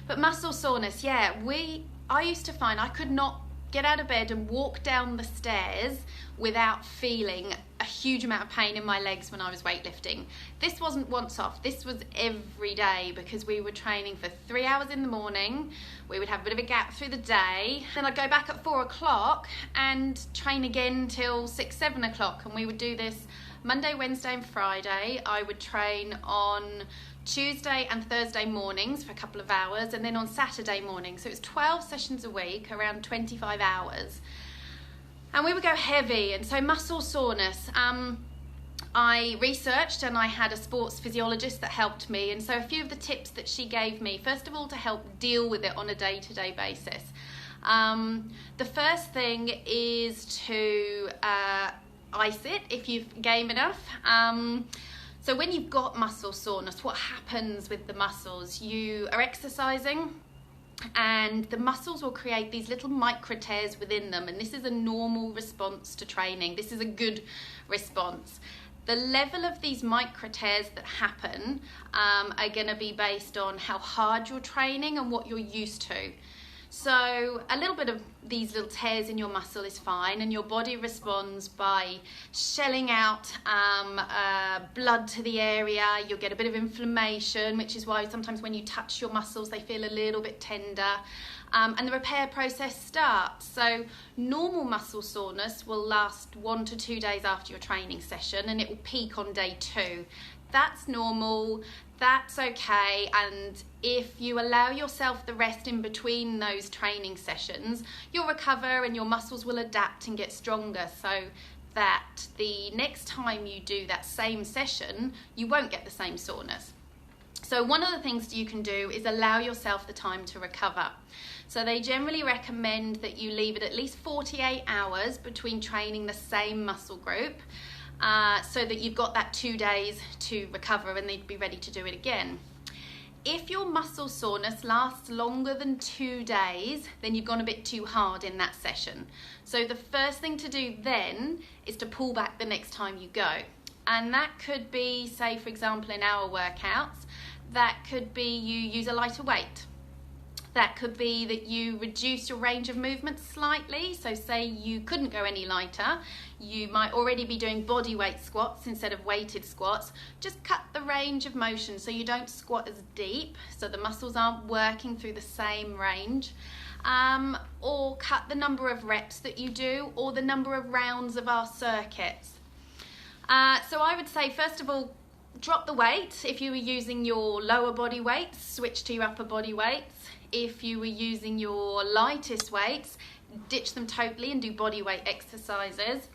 But muscle soreness, yeah, I used to find I could not get out of bed and walk down the stairs without feeling a huge amount of pain in my legs when I was weightlifting. This wasn't once off, this was every day, because we were training for 3 hours in the morning. We would have a bit of a gap through the day, then I'd go back at 4 o'clock and train again till 6, 7 o'clock, and we would do this Monday, Wednesday and Friday. I would train on Tuesday and Thursday mornings for a couple of hours, and then on Saturday morning. So it was 12 sessions a week, around 25 hours. And we would go heavy, and so muscle soreness. I researched and I had a sports physiologist that helped me, and so a few of the tips that she gave me, first of all, to help deal with it on a day-to-day basis. The first thing is to ice it if you've game enough. So when you've got muscle soreness, what happens with the muscles? You are exercising and the muscles will create these little micro tears within them, and this is a normal response to training. This is a good response. The level of these micro tears that happen are going to be based on how hard you're training and what you're used to. So a little bit of these little tears in your muscle is fine, and your body responds by shelling out blood to the area. You'll get a bit of inflammation, which is why sometimes when you touch your muscles they feel a little bit tender, and the repair process starts. So normal muscle soreness will last 1 to 2 days after your training session, and it will peak on day 2. That's normal, that's okay, and if you allow yourself the rest in between those training sessions, you'll recover and your muscles will adapt and get stronger, so that the next time you do that same session, you won't get the same soreness. So one of the things you can do is allow yourself the time to recover. So they generally recommend that you leave it at least 48 hours between training the same muscle group, so that you've got that 2 days to recover and they'd be ready to do it again. If your muscle soreness lasts longer than 2 days, then you've gone a bit too hard in that session. So the first thing to do then is to pull back the next time you go. And that could be, say for example in our workouts, that could be you use a lighter weight. That could be that you reduce your range of movement slightly. So say you couldn't go any lighter, you might already be doing body weight squats instead of weighted squats. Just cut the range of motion so you don't squat as deep, so the muscles aren't working through the same range. Or cut the number of reps that you do, or the number of rounds of our circuits. So I would say, first of all, drop the weight. If you were using your lower body weights, switch to your upper body weights. If you were using your lightest weights, ditch them totally and do body weight exercises.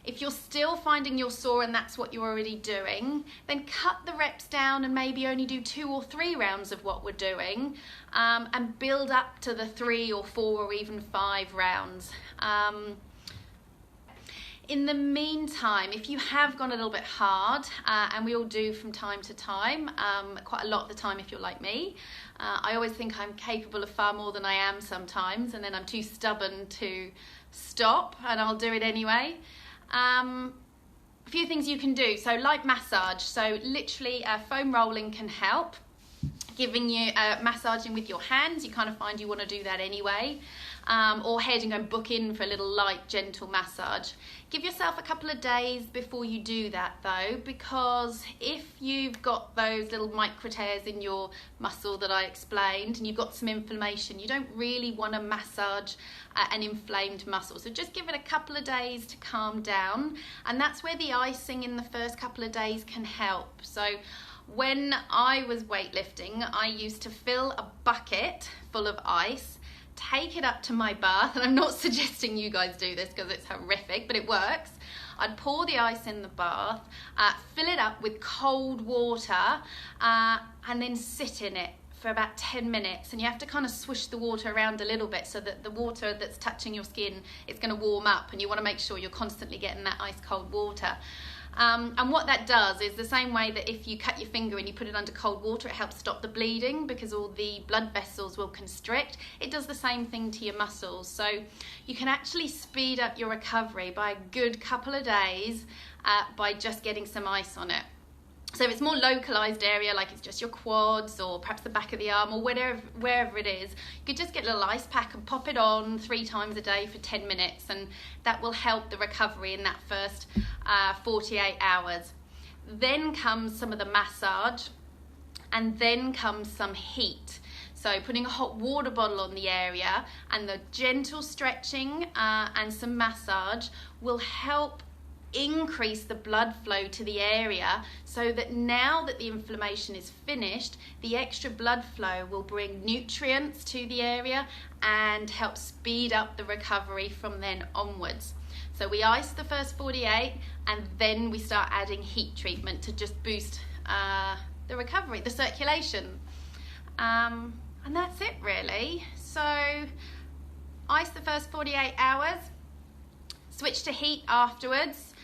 If you're still finding you're sore and that's what you're already doing, then cut the reps down and maybe only do 2 or 3 rounds of what we're doing, and build up to the 3 or 4 or even 5 rounds. In the meantime, if you have gone a little bit hard, and we all do from time to time, quite a lot of the time if you're like me, I always think I'm capable of far more than I am sometimes, and then I'm too stubborn to stop, and I'll do it anyway. A few things you can do. So light massage. So literally foam rolling can help. Giving you massaging with your hands, you kind of find you want to do that anyway. Or head and go book in for a little light, gentle massage. Give yourself a couple of days before you do that though, because if you've got those little micro tears in your muscle that I explained and you've got some inflammation, you don't really want to massage an inflamed muscle. So just give it a couple of days to calm down, and that's where the icing in the first couple of days can help. So when I was weightlifting, I used to fill a bucket full of ice, take it up to my bath, and I'm not suggesting you guys do this because it's horrific, but it works. I'd pour the ice in the bath, fill it up with cold water, and then sit in it for about 10 minutes, and you have to kind of swish the water around a little bit so that the water that's touching your skin is going to warm up, and you want to make sure you're constantly getting that ice cold water. And what that does is the same way that if you cut your finger and you put it under cold water, it helps stop the bleeding because all the blood vessels will constrict. It does the same thing to your muscles. So you can actually speed up your recovery by a good couple of days by just getting some ice on it. So if it's more localized area, like it's just your quads or perhaps the back of the arm or wherever it is, you could just get a little ice pack and pop it on 3 times a day for 10 minutes, and that will help the recovery in that first 48 hours. Then comes some of the massage, and then comes some heat. So putting a hot water bottle on the area and the gentle stretching and some massage will help increase the blood flow to the area, so that now that the inflammation is finished, the extra blood flow will bring nutrients to the area and help speed up the recovery from then onwards. So we ice the first 48 and then we start adding heat treatment to just boost the recovery, the circulation. And that's it really. So ice the first 48 hours, switch to heat afterwards.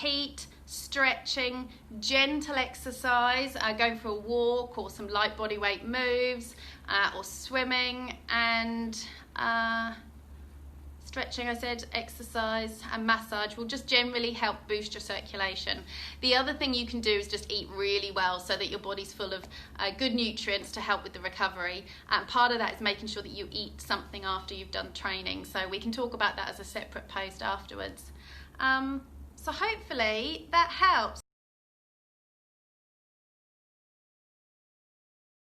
Heat, stretching, gentle exercise, going for a walk or some light body weight moves, or swimming, and stretching, I said, exercise and massage will just generally help boost your circulation. The other thing you can do is just eat really well so that your body's full of good nutrients to help with the recovery. And part of that is making sure that you eat something after you've done training. So we can talk about that as a separate post afterwards. So hopefully that helps.